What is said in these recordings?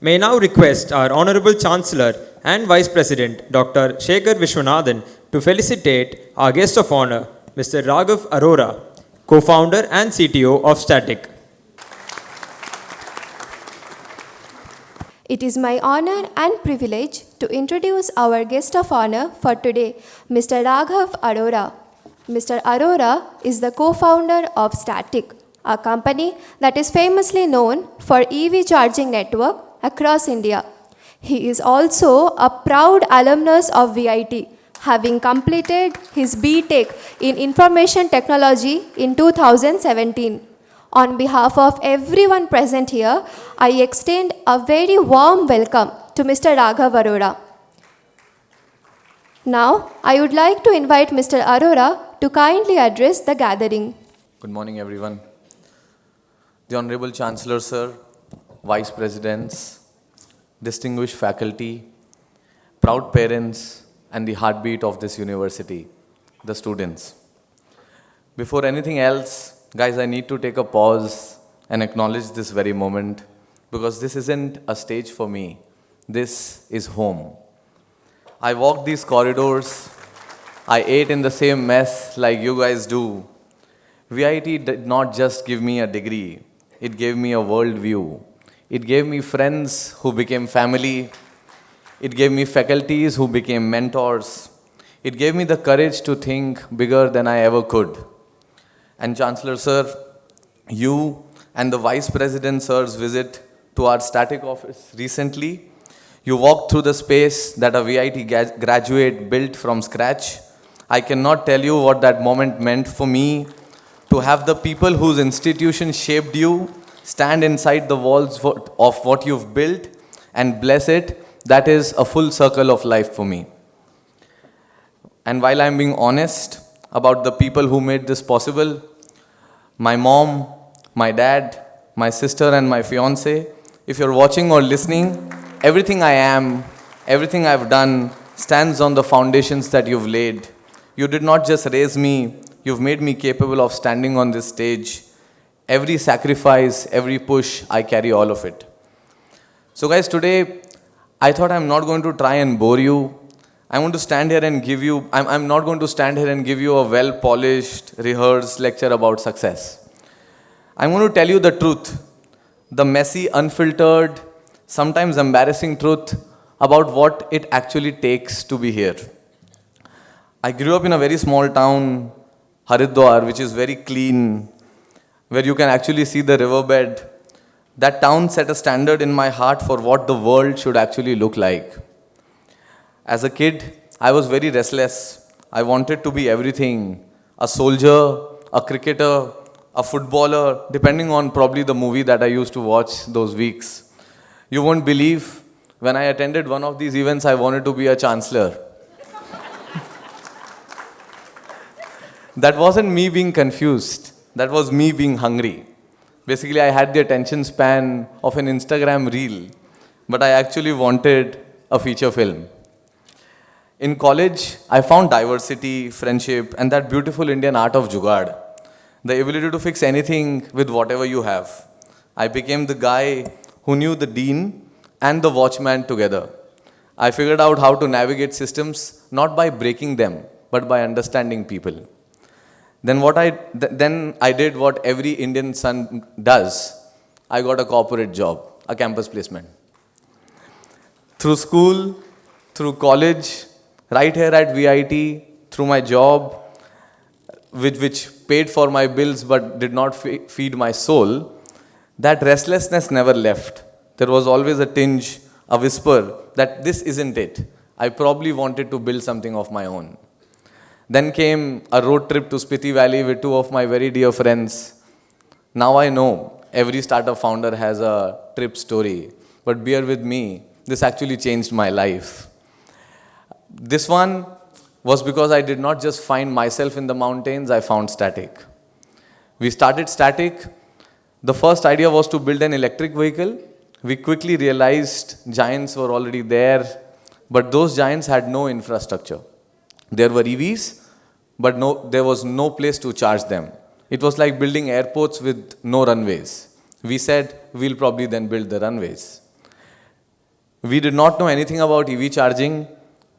May now request our Honorable Chancellor and Vice President Dr. Shekhar Vishwanathan to felicitate our guest of honor, Mr. Raghav Arora, co-founder and CTO of Statiq. It is my honor and privilege to introduce our guest of honor for today, Mr. Raghav Arora. Mr. Arora is the co-founder of Statiq, a company that is famously known for EV charging network across India. He is also a proud alumnus of VIT, having completed his BTech in Information Technology in 2017. On behalf of everyone present here, I extend a very warm welcome to Mr. Raghav Arora. Now, I would like to invite Mr. Arora to kindly address the gathering. Good morning, everyone. The Honorable Chancellor, Sir, Vice Presidents, distinguished faculty, proud parents, and the heartbeat of this university, the students. Before anything else, guys, I need to take a pause and acknowledge this very moment because this isn't a stage for me. This is home. I walked these corridors. I ate in the same mess like you guys do. VIT did not just give me a degree. It gave me a worldview. It gave me friends who became family. It gave me faculties who became mentors. It gave me the courage to think bigger than I ever could. And Chancellor Sir, you and the Vice President Sir's visit to our Statiq office recently, you walked through the space that a VIT graduate built from scratch. I cannot tell you what that moment meant for me to have the people whose institution shaped you stand inside the walls of what you've built and bless it. That is a full circle of life for me. And while I'm being honest about the people who made this possible, my mom, my dad, my sister and my fiance, if you're watching or listening, everything I am, everything I've done stands on the foundations that you've laid. You did not just raise me, you've made me capable of standing on this stage. Every sacrifice, every push, I carry all of it. So guys, today, I thought I'm not going to try and bore you. I'm not going to stand here and give you a well-polished, rehearsed lecture about success. I'm going to tell you the truth, the messy, unfiltered, sometimes embarrassing truth about what it actually takes to be here. I grew up in a very small town, Haridwar, which is very clean, where you can actually see the riverbed. That town set a standard in my heart for what the world should actually look like. As a kid, I was very restless. I wanted to be everything. A soldier, a cricketer, a footballer, depending on probably the movie that I used to watch those weeks. You won't believe, when I attended one of these events, I wanted to be a chancellor. That wasn't me being confused. That was me being hungry. Basically, I had the attention span of an Instagram reel, but I actually wanted a feature film. In college, I found diversity, friendship, and that beautiful Indian art of jugaad, the ability to fix anything with whatever you have. I became the guy who knew the dean and the watchman together. I figured out how to navigate systems, not by breaking them, but by understanding people. Then I did what every Indian son does. I got a corporate job, a campus placement. Through school, through college, right here at VIT, through my job, which paid for my bills but did not feed my soul, that restlessness never left. There was always a tinge, a whisper that this isn't it. I probably wanted to build something of my own. Then came a road trip to Spiti Valley with two of my very dear friends. Now I know every startup founder has a trip story, but bear with me, this actually changed my life. This one was because I did not just find myself in the mountains, I found Statiq. We started Statiq. The first idea was to build an electric vehicle. We quickly realized giants were already there, but those giants had no infrastructure. There were EVs, but there was no place to charge them. It was like building airports with no runways. We said, we'll probably then build the runways. We did not know anything about EV charging,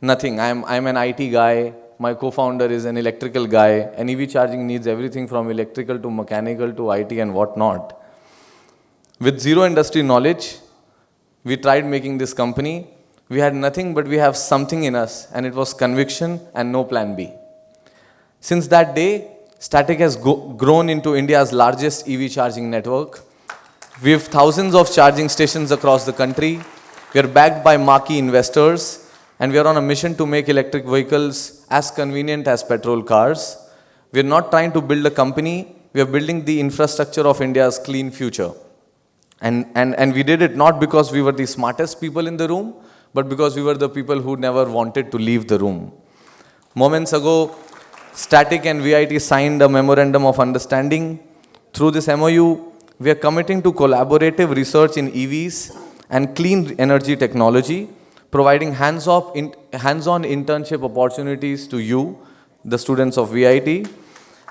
nothing. I'm an IT guy, my co-founder is an electrical guy, and EV charging needs everything from electrical to mechanical to IT and whatnot. With zero industry knowledge, we tried making this company. We had nothing, but we have something in us, and it was conviction and no plan B. Since that day, Statiq has grown into India's largest EV charging network. We have thousands of charging stations across the country. We are backed by marquee investors, and we are on a mission to make electric vehicles as convenient as petrol cars. We are not trying to build a company, we are building the infrastructure of India's clean future. And we did it not because we were the smartest people in the room, but because we were the people who never wanted to leave the room. Moments ago, Statiq and VIT signed a memorandum of understanding. Through this MOU, we are committing to collaborative research in EVs and clean energy technology, providing hands-on internship opportunities to you, the students of VIT,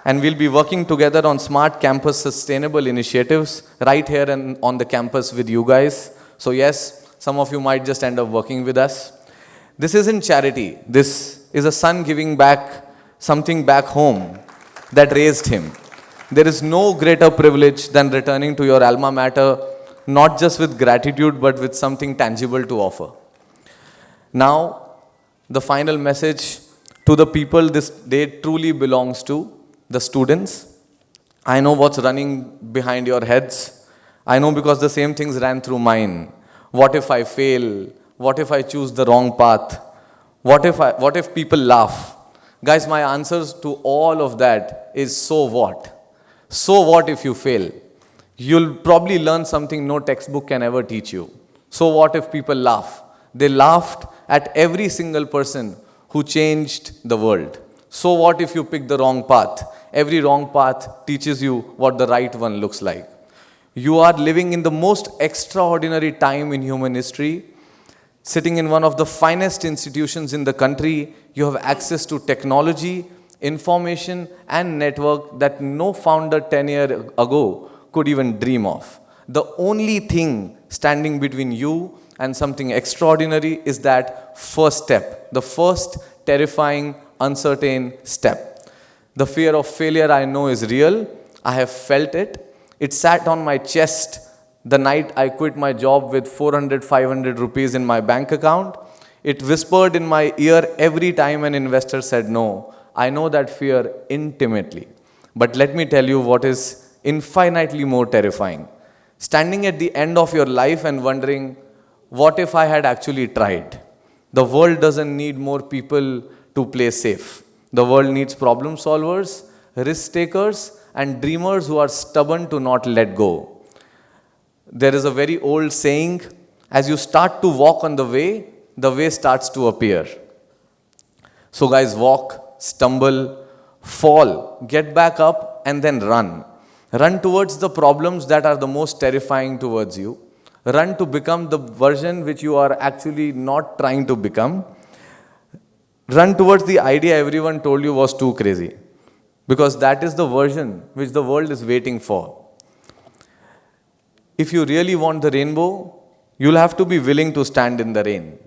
and we'll be working together on smart campus sustainable initiatives right here and on the campus with you guys. So yes, some of you might just end up working with us. This isn't charity. This is a son giving back something back home that raised him. There is no greater privilege than returning to your alma mater, not just with gratitude, but with something tangible to offer. Now, the final message to the people this day truly belongs to, the students. I know what's running behind your heads. I know because the same things ran through mine. What if I fail? What if I choose the wrong path? What if people laugh? Guys, my answers to all of that is so what? So what if you fail? You'll probably learn something no textbook can ever teach you. So what if people laugh? They laughed at every single person who changed the world. So what if you pick the wrong path? Every wrong path teaches you what the right one looks like. You are living in the most extraordinary time in human history. Sitting in one of the finest institutions in the country, you have access to technology, information, and network that no founder 10 years ago could even dream of. The only thing standing between you and something extraordinary is that first step, the first terrifying, uncertain step. The fear of failure I know is real. I have felt it. It sat on my chest the night I quit my job with 400-500 rupees in my bank account. It whispered in my ear every time an investor said no. I know that fear intimately. But let me tell you what is infinitely more terrifying. Standing at the end of your life and wondering, what if I had actually tried? The world doesn't need more people to play safe. The world needs problem solvers, risk takers, and dreamers who are stubborn to not let go. There is a very old saying, as you start to walk on the way starts to appear. So guys, walk, stumble, fall, get back up, and then run. Run towards the problems that are the most terrifying towards you. Run to become the version which you are actually not trying to become. Run towards the idea everyone told you was too crazy. Because that is the version which the world is waiting for. If you really want the rainbow, you'll have to be willing to stand in the rain.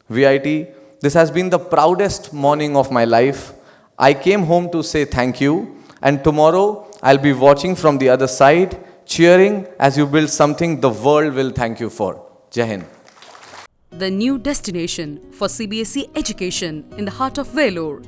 VIT, this has been the proudest morning of my life. I came home to say thank you, and tomorrow I'll be watching from the other side, cheering as you build something the world will thank you for. Jai Hind. The new destination for CBSE education in the heart of Vellore.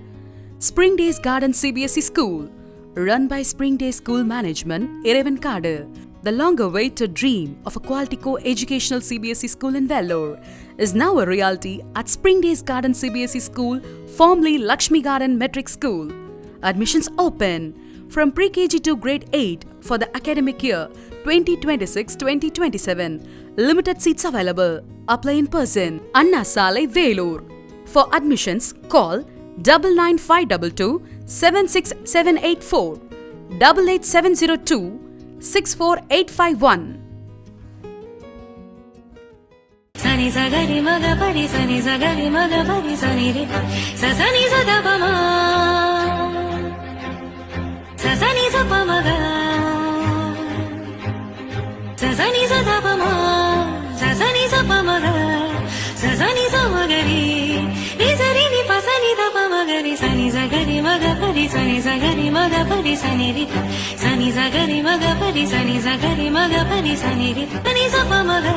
Spring Days Garden CBSE School, run by Spring Day School Management, Irevankadu. The long-awaited dream of a quality co-educational CBSE school in Vellore is now a reality at Spring Days Garden CBSE School, formerly Lakshmi Garden Metric School. Admissions open from pre-KG to grade 8 for the academic year 2026-2027. Limited seats available. Apply in person. Anna Salai, Vellore. For admissions, call 99522 76784 88702 64851. Sani sagari maga pari sani sagari maga pari sani re sa sani sa da pa ma sa sani sa pa maga sa sani sa da pa ma sa sani sa pa maga magari ni sari ni pa sani da pa magari sani sagari maga pari sani sagari maga pari sani ri sani sagari maga pari sani sagari maga pari sani ri sani sa pa maga.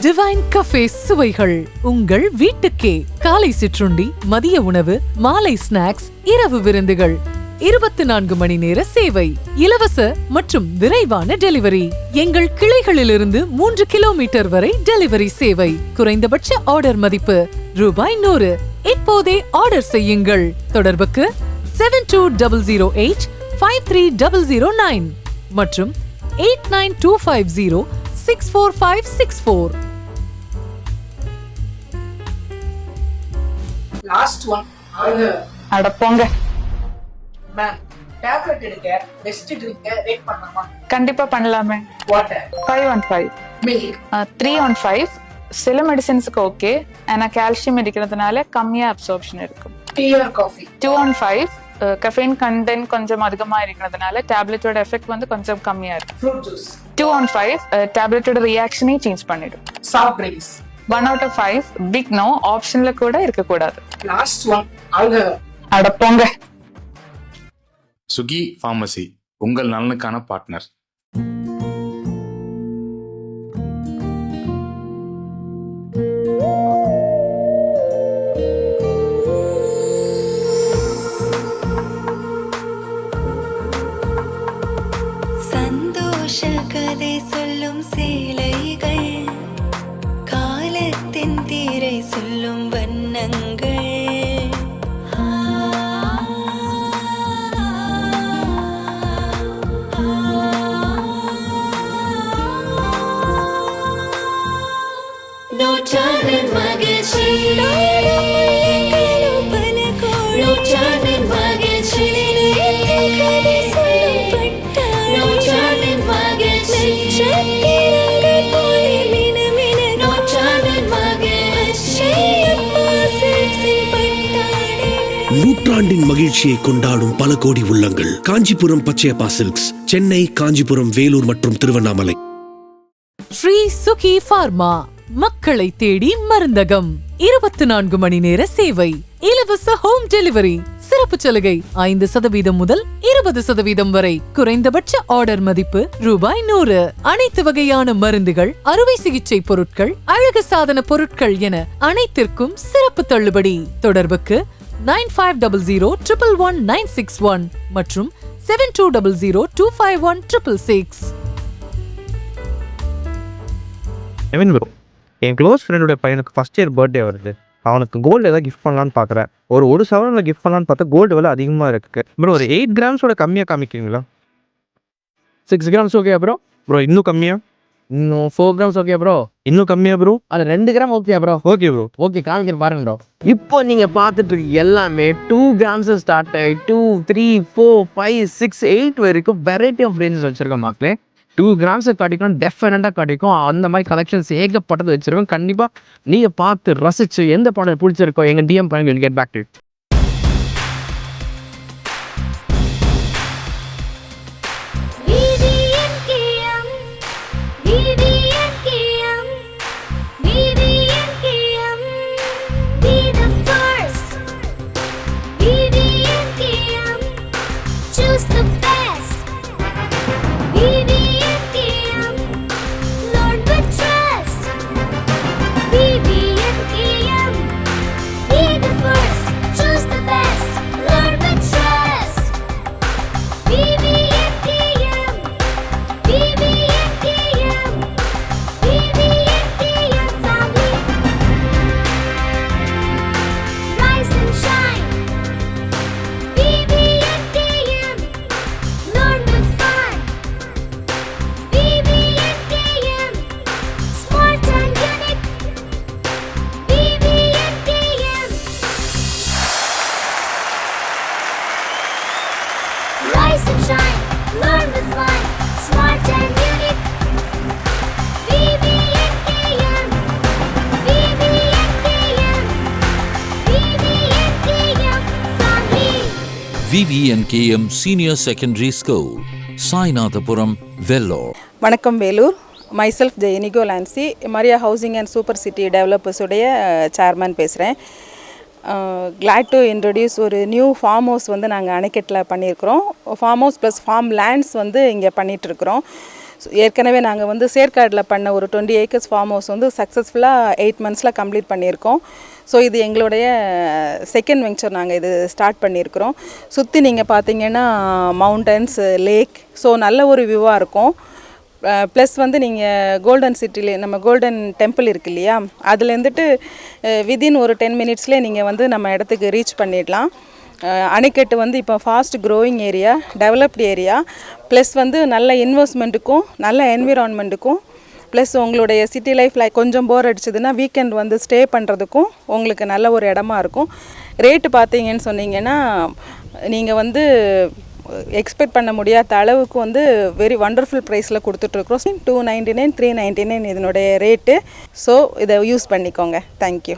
Divine cafe சுவைகள் உங்கள் வீட்டுக்கே. காலை சிற்றுண்டி, மதிய உணவு, மாலை snacks, இரவு விருந்துகள், 24 மணி நேர சேவை, இலவச மற்றும் விரைவான டெலிவரி. எங்கள் கிளைகளிலிருந்து 3 கிலோமீட்டர் வரை டெலிவரி சேவை. குறைந்தபட்ச ஆர்டர் மதிப்பு ₹100. இப்போதே ஆர்டர் செய்யுங்கள். தொடர்புக்கு 7208-53009 மற்றும் 89250-64564. லாஸ்ட் ஒன் அட போங்க. மேம் டேப்லெட் எடுக்க பெஸ்ட் ட்ரிங்க் ரேட் பண்ணலாமா? கண்டிப்பா பண்ணலாமே. Water 515, milk 315. சில மெடிசின்ஸ்க்கு ஓகே, ஆனா கால்சியம் இருக்கிறதுனால கம்மியா அப்சார்ப்ஷன் இருக்கும். Tea or coffee 215. Caffeine content கொஞ்சம் அதிகமா இருக்கிறதுனால டேப்லெட்டோட எஃபெக்ட் வந்து கொஞ்சம் கம்மியா இருக்கும். ஃப்ரூட் ஜூஸ் 215 டேப்லெட்டோட ரியாக்ஷனே சேஞ்ச் பண்ணிடும். Soft drinks 1 out of 5 pick no ஆப்ஷன்ல கூட இருக்க கூடாது. Last one alcohol. அட போங்க. சுகி ஃபார்மசி உங்கள் நலனுக்கான பார்ட்னர். சந்தோஷ கதை சொல்லும் சேலைகள், காலத்தின் தீரை சொல்லும் வண்ணங்கள். நூற்றாண்டின் மகிழ்ச்சி, நூற்றாண்டின் மகிழ்ச்சி, நூற்றாண்டின் மகிழ்ச்சி, நூற்றாண்டின் மகிழ்ச்சி. நூற்றாண்டின் மகிழ்ச்சியை கொண்டாடும் பல கோடி உள்ளங்கள். காஞ்சிபுரம் பச்சையப்பா சில்க்ஸ், சென்னை, காஞ்சிபுரம், வேலூர் மற்றும் திருவண்ணாமலை. ஸ்ரீ சுகி பார்மா மக்களை தேடி மருந்தகம். 24 மணி நேர சேவை, இலவச ஹோம் டெலிவரி. சிறப்பு சலுகை 5% முதல் 20% வரை. குறைந்தபட்ச ஆர்டர் மதிப்பு ₹100. அனைத்து வகையான மருந்துகள், அறுவை சிகிச்சை பொருட்கள், அழகு சாதன பொருட்கள் என அனைத்திற்கும் சிறப்பு தள்ளுபடி. தொடர்புக்கு 9500111961 மற்றும் 7200251666. எவன் ப்ரோ, என் க்ளோஸ் ஃப்ரெண்டோட பையனுக்கு ஃபஸ்ட் இயர் பர்த்டே வருது. அவனுக்கு கோல்டு ஏதாவது கிஃப்ட் பண்ணலான்னு பார்க்குறேன். ஒரு சவரனில் கிஃப்ட் பண்ணலான்னு பார்த்தா கோல்டு விலை அதிகமாக இருக்குது ப்ரோ. ஒரு 8 கிராம்ஸோட கம்மியாக காமிக்கிறீங்களா? 6 grams ஓகே ப்ரோ. ப்ரோ இன்னும் கம்மியாக? இன்னும் 4 grams ஓகே ப்ரோ. இன்னும் கம்மியாக ப்ரோ? அது 2 gram okay bro. Okay bro. Okay காமிக்கிற பாருங்க ப்ரோ. இப்போ நீங்கள் பார்த்துட்டு இருக்க எல்லாமே 2 grams ஸ்டார்ட் ஆகி 2, 3, 4, 5, 6, 8 வரைக்கும் வெரைட்டி ஆஃப் ரேஞ்சஸ் வச்சுருக்கோம் மக்களே. 2 grams கிடைக்கும், டெஃபினட்டாக கிடைக்கும். அந்த மாதிரி கலெக்ஷன்ஸ் ஏகப்பட்டது வச்சுருக்கோம். கண்டிப்பாக நீங்கள் பார்த்து ரசிச்சு எந்த ப்ராடக்ட் பிடிச்சிருக்கோ எங்கள் டிஎம் பண்ணுங்க, will get back to it. VVNKM Senior Secondary School, Sainathapuram, Vellore. வணக்கம் Vellore. myself Inigo Lancy, Maria Housing and Super City Developers உடைய chairman பேசுகிறேன். Glad to introduce ஒரு நியூ ஃபார்ம் ஹவுஸ் வந்து நாங்கள் அணைக்கட்டில் பண்ணியிருக்கிறோம். Farm house plus form lands வந்து இங்கே பண்ணிகிட்ருக்குறோம். ஏற்கனவே நாங்கள் வந்து சேர்க்காடில் பண்ண ஒரு 20 acres ஃபார்ம் ஹவுஸ் வந்து சக்ஸஸ்ஃபுல்லாக 8 monthsல கம்ப்ளீட் பண்ணியிருக்கோம். ஸோ இது எங்களுடைய செகண்ட் வெஞ்சர் நாங்கள் இது ஸ்டார்ட் பண்ணியிருக்கிறோம். சுற்றி நீங்கள் பார்த்தீங்கன்னா மவுண்டன்ஸ், லேக், ஸோ நல்ல ஒரு வியூவாக இருக்கும். ப்ளஸ் வந்து நீங்கள் கோல்டன் சிட்டிலே நம்ம கோல்டன் டெம்பிள் இருக்கு இல்லையா, அதுலேருந்துட்டு வித்தின் ஒரு 10 minutesலேயே நீங்கள் வந்து நம்ம இடத்துக்கு ரீச் பண்ணிடலாம். அணைக்கட்டு வந்து இப்போ fast growing area, developed area, plus வந்து நல்ல இன்வெஸ்ட்மெண்ட்டுக்கும் நல்ல என்விரான்மெண்ட்டுக்கும், ப்ளஸ் உங்களுடைய சிட்டி லைஃப்பில் கொஞ்சம் போர் அடிச்சதுன்னா வீக்கெண்ட் வந்து ஸ்டே பண்ணுறதுக்கும் உங்களுக்கு நல்ல ஒரு இடமா இருக்கும். ரேட்டு பார்த்தீங்கன்னு சொன்னீங்கன்னா நீங்கள் வந்து எக்ஸ்பெக்ட் பண்ண முடியாத அளவுக்கு வந்து வெரி வண்டர்ஃபுல் ப்ரைஸில் கொடுத்துட்ருக்குறோம். 299, 399 இதனுடைய ரேட்டு. ஸோ இதை யூஸ் பண்ணிக்கோங்க. Thank you.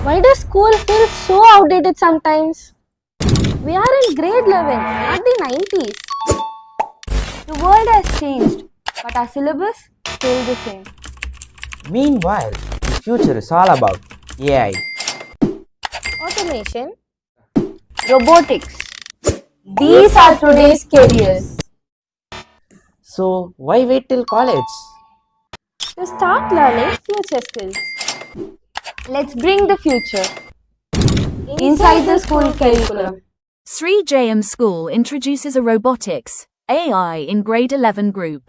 Why does school feel so outdated sometimes? We are in grade 11, not the 90s. The world has changed, but our syllabus stays the same. Meanwhile, the future is all about AI. Automation, robotics. These are today's careers. So, why wait till college? To start learning future skills. Let's bring the future inside the school curriculum. Sri JM School introduces a robotics AI in grade 11 group.